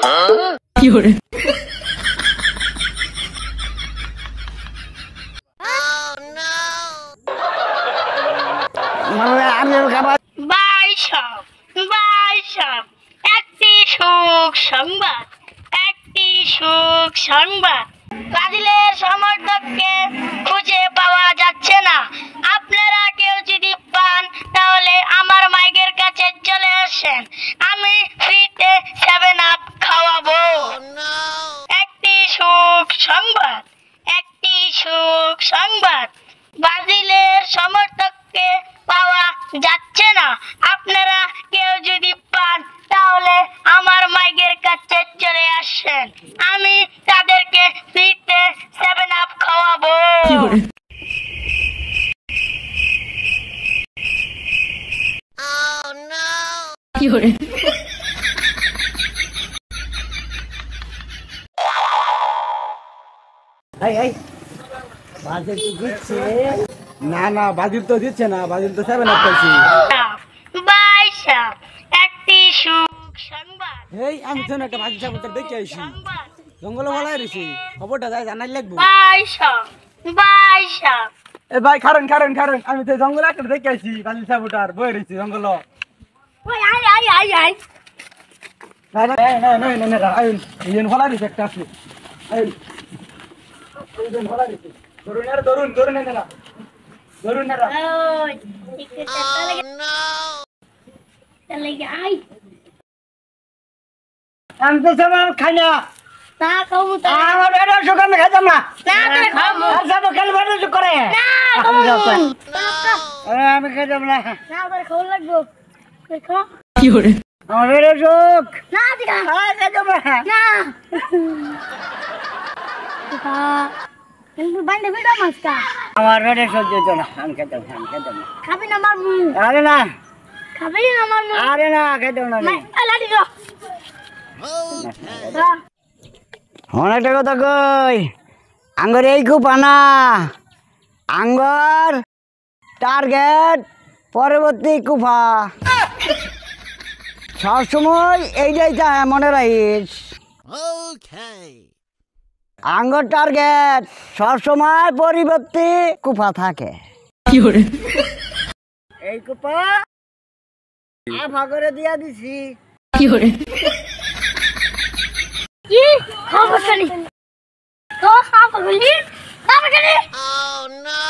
একটি সুখ সংবাদ, একটি সুখ সংবাদ। ব্রাজিলের সমর্থককে খুঁজে পাওয়া যাচ্ছে না। আপনারা কেউ যদি পান তাহলে আমার মাইকের কাছে চলে আসেন, আমি ফ্রিতে 7 আপ খাওয়াবো। একটি সুখ সংবাদ, একটি সুখ সংবাদ। ব্রাজিলের সমর্থককে পাওয়া যাচ্ছে না। আপনারা কেউ যদি পান তাহলে আমার মাইকের কাছে চলে আসেন, আমি তাদেরকে ফ্রিতে 7 আপ খাওয়াবো। না না বাজিল তো দিচ্ছে না, বাজিল তো 7 আপ পাইছি। একটি সুখ সংবাদ। এই আমি তো একটা বাজি সাবুতার দেখে আইছি, জঙ্গলে বলাই রইছি, খবরটা যাই জানাই লাগবো। এ ভাই কারণ আমি তো জঙ্গলে একটা দেখে আইছি, বাজি সাবুতার বই রইছি জঙ্গল। ওই আই না ইয়েন বলাই রইছে একটা আছে। এই ইয়েন বলাই রইছে, ধরুন না ওই একটু চলে আই। আমি তো সামান খাই না। না খাবো তো। আমার এটা সুগার আমি খাইতাম না। না করে খাবো। আর সব খেলে বড় কিছু করে। না খাবো। আমি খাইতাম না। না করে খাওয়া লাগবো। দেখো আমার এটা সুখ। না দিগা। খাইতাম না। না কিন্তু বাইন্দে ভিড়া মাছটা। আমার এটা সহ্য হতো না, আমি খাইতাম না। খাবি না মারমু। আরে না খাবি না মারমু। আরে না খাইতাম না। লাঠি দাও। অনেকটা কথা কই, আঙ্গর এই কুপানা আঙ্গর টার্গেট পরবর্তী কুফা, সবসময় এইটাই চায় মনে রাখিস। আঙ্গর টার্গেট সবসময় পরবর্তী কুফা থাকে। এই কুপা ভাগরে দিয়া দিছি। কি খাবো শুনি তো খাবো বলি খাবো কেন? Oh no!